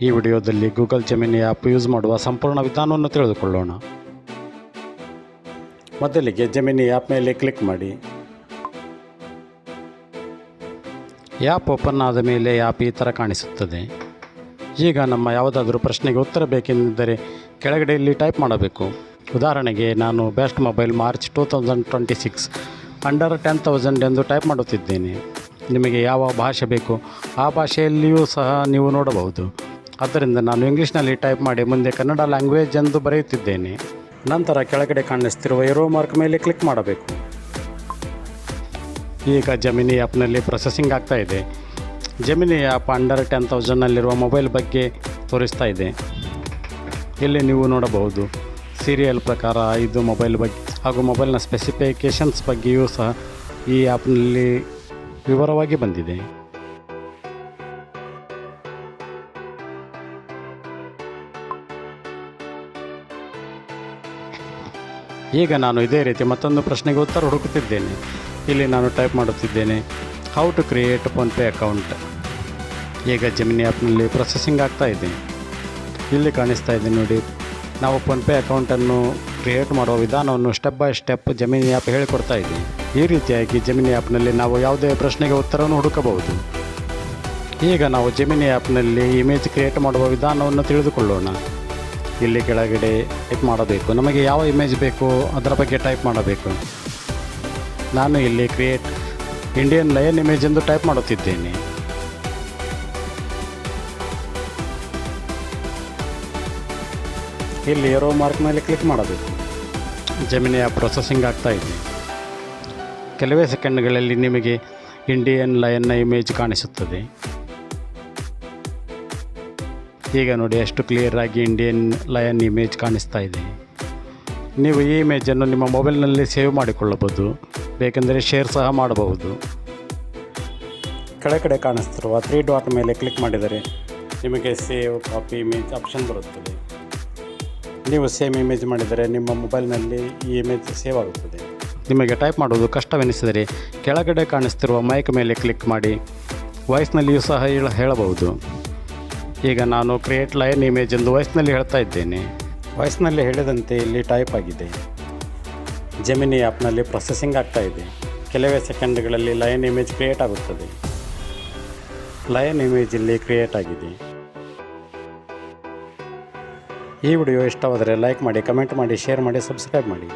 ಈ ವಿಡಿಯೋದಲ್ಲಿ Google gemini app use ಮಾಡುವ ಸಂಪೂರ್ಣ ವಿಧಾನವನ್ನು ತಿಳಿದುಕೊಳ್ಳೋಣ. ಮೊದಲಿಗೆ ಜೆಮಿನಿ ಆ್ಯಪ್ ಮೇಲೆ ಕ್ಲಿಕ್ ಮಾಡಿ. ಆ್ಯಪ್ ಓಪನ್ ಆದ ಮೇಲೆ ಆ್ಯಪ್ ಈ ಥರ ಕಾಣಿಸುತ್ತದೆ. ಈಗ ನಮ್ಮ ಯಾವುದಾದ್ರೂ ಪ್ರಶ್ನೆಗೆ ಉತ್ತರ ಬೇಕೆಂದರೆ ಕೆಳಗಡೆ ಇಲ್ಲಿ ಟೈಪ್ ಮಾಡಬೇಕು. ಉದಾಹರಣೆಗೆ ನಾನು ಬೆಸ್ಟ್ ಮೊಬೈಲ್ ಮಾರ್ಚ್ 2026 ಅಂಡರ್ 10,000 ಎಂದು ಟೈಪ್ ಮಾಡುತ್ತಿದ್ದೇನೆ. ನಿಮಗೆ ಯಾವ ಭಾಷೆ ಬೇಕು ಆ ಭಾಷೆಯಲ್ಲಿಯೂ ಸಹ ನೀವು ನೋಡಬಹುದು. ಆದ್ದರಿಂದ ನಾನು ಇಂಗ್ಲೀಷ್ನಲ್ಲಿ ಟೈಪ್ ಮಾಡಿ ಮುಂದೆ ಕನ್ನಡ ಲ್ಯಾಂಗ್ವೇಜ್ ಎಂದು ಬರೆಯುತ್ತಿದ್ದೇನೆ. ನಂತರ ಕೆಳಗಡೆ ಕಾಣಿಸ್ತಿರುವ ಏರೋ ಮಾರ್ಕ್ ಮೇಲೆ ಕ್ಲಿಕ್ ಮಾಡಬೇಕು. ಈಗ ಜೆಮಿನಿ ಆ್ಯಪ್ನಲ್ಲಿ ಪ್ರೊಸೆಸಿಂಗ್ ಆಗ್ತಾ ಇದೆ. ಜೆಮಿನಿ ಆ್ಯಪ್ ಅಂಡರ್ 10,000ನಲ್ಲಿರುವ ಮೊಬೈಲ್ ಬಗ್ಗೆ ತೋರಿಸ್ತಾ ಇದೆ. ಇಲ್ಲಿ ನೀವು ನೋಡಬಹುದು ಸೀರಿಯಲ್ ಪ್ರಕಾರ ಇದು ಮೊಬೈಲ್ ಬಗ್ಗೆ ಹಾಗೂ ಮೊಬೈಲ್ನ ಸ್ಪೆಸಿಫಿಕೇಷನ್ಸ್ ಬಗ್ಗೆಯೂ ಸಹ ಈ ಆ್ಯಪ್ನಲ್ಲಿ ವಿವರವಾಗಿ ಬಂದಿದೆ. ಈಗ ನಾನು ಇದೇ ರೀತಿ ಮತ್ತೊಂದು ಪ್ರಶ್ನೆಗೆ ಉತ್ತರ ಹುಡುಕುತ್ತಿದ್ದೇನೆ. ಇಲ್ಲಿ ನಾನು ಟೈಪ್ ಮಾಡುತ್ತಿದ್ದೇನೆ how to create PhonePe account. ಈಗ ಜೆಮಿನಿ ಆ್ಯಪ್ನಲ್ಲಿ ಪ್ರೊಸೆಸಿಂಗ್ ಆಗ್ತಾ ಇದೆ. ಇಲ್ಲಿ ಕಾಣಿಸ್ತಾ ಇದೆ ನೋಡಿ, ನಾವು ಫೋನ್ಪೇ ಅಕೌಂಟನ್ನು ಕ್ರಿಯೇಟ್ ಮಾಡುವ ವಿಧಾನವನ್ನು step by step gemini app ಹೇಳಿಕೊಡ್ತಾ ಇದೆ. ಈ ರೀತಿಯಾಗಿ ಜೆಮಿನಿ ಆ್ಯಪ್ನಲ್ಲಿ ನಾವು ಯಾವುದೇ ಪ್ರಶ್ನೆಗೆ ಉತ್ತರವನ್ನು ಹುಡುಕಬಹುದು. ಈಗ ನಾವು ಜೆಮಿನಿ ಆ್ಯಪ್ನಲ್ಲಿ ಇಮೇಜ್ ಕ್ರಿಯೇಟ್ ಮಾಡುವ ವಿಧಾನವನ್ನು ತಿಳಿದುಕೊಳ್ಳೋಣ. ಇಲ್ಲಿ ಕೆಳಗಡೆ ಟೈಪ್ ಮಾಡಬೇಕು. ನಮಗೆ ಯಾವ ಇಮೇಜ್ ಬೇಕು ಅದರ ಬಗ್ಗೆ ಟೈಪ್ ಮಾಡಬೇಕು. ನಾನು ಇಲ್ಲಿ ಕ್ರಿಯೇಟ್ ಇಂಡಿಯನ್ ಲಯನ್ ಇಮೇಜ್ ಎಂದು ಟೈಪ್ ಮಾಡುತ್ತಿದ್ದೇನೆ. ಇಲ್ಲಿ ಏರೋ ಮಾರ್ಕ್ ಮೇಲೆ ಕ್ಲಿಕ್ ಮಾಡಬೇಕು. ಜೆಮಿನಿ ಆ್ಯಪ್ ಪ್ರೊಸೆಸಿಂಗ್ ಆಗ್ತಾ ಇದೆ. ಕೆಲವೇ ಸೆಕೆಂಡ್ಗಳಲ್ಲಿ ನಿಮಗೆ ಇಂಡಿಯನ್ ಲಯನ್ನ ಇಮೇಜ್ ಕಾಣಿಸುತ್ತದೆ. ಈಗ ನೋಡಿ ಎಷ್ಟು ಕ್ಲಿಯರ್ ಆಗಿ ಇಂಡಿಯನ್ ಲಯನ್ ಇಮೇಜ್ ಕಾಣಿಸ್ತಾ ಇದೆ. ನೀವು ಈ ಇಮೇಜನ್ನು ನಿಮ್ಮ ಮೊಬೈಲ್ನಲ್ಲಿ ಸೇವ್ ಮಾಡಿಕೊಳ್ಳಬಹುದು, ಬೇಕೆಂದರೆ ಶೇರ್ ಸಹ ಮಾಡಬಹುದು. ಕೆಳಗಡೆ ಕಾಣಿಸ್ತಿರುವ 3 ಡಾಟ್ ಮೇಲೆ ಕ್ಲಿಕ್ ಮಾಡಿದರೆ ನಿಮಗೆ ಸೇವ್ ಕಾಪಿ ಇಮೇಜ್ ಆಪ್ಷನ್ ಬರುತ್ತದೆ. ನೀವು ಸೇಮ್ ಇಮೇಜ್ ಮಾಡಿದರೆ ನಿಮ್ಮ ಮೊಬೈಲ್ನಲ್ಲಿ ಈ ಇಮೇಜ್ ಸೇವ್ ಆಗುತ್ತದೆ. ನಿಮಗೆ ಟೈಪ್ ಮಾಡುವುದು ಕಷ್ಟವೆನಿಸಿದರೆ ಕೆಳಗಡೆ ಕಾಣಿಸ್ತಿರುವ ಮೈಕ್ ಮೇಲೆ ಕ್ಲಿಕ್ ಮಾಡಿ ವಾಯ್ಸ್ನಲ್ಲಿಯೂ ಸಹ ಹೇಳಬಹುದು. ಈಗ ನಾನು ಕ್ರಿಯೇಟ್ ಲಯನ್ ಇಮೇಜ್ ಎಂದು ವಾಯ್ಸ್ನಲ್ಲಿ ಹೇಳ್ತಾ ಇದ್ದೇನೆ. ವಾಯ್ಸ್ನಲ್ಲಿ ಹೇಳಿದಂತೆ ಇಲ್ಲಿ ಟೈಪ್ ಆಗಿದೆ. ಜೆಮಿನಿ ಆ್ಯಪ್ನಲ್ಲಿ ಪ್ರೊಸೆಸಿಂಗ್ ಆಗ್ತಾ ಇದೆ. ಕೆಲವೇ ಸೆಕೆಂಡ್ಗಳಲ್ಲಿ ಲಯನ್ ಇಮೇಜ್ ಕ್ರಿಯೇಟ್ ಆಗುತ್ತದೆ. ಲಯನ್ ಇಮೇಜ್ ಇಲ್ಲಿ ಕ್ರಿಯೇಟ್ ಆಗಿದೆ. ಈ ವಿಡಿಯೋ ಇಷ್ಟವಾದರೆ ಲೈಕ್ ಮಾಡಿ, ಕಮೆಂಟ್ ಮಾಡಿ, ಶೇರ್ ಮಾಡಿ, ಸಬ್ಸ್ಕ್ರೈಬ್ ಮಾಡಿ.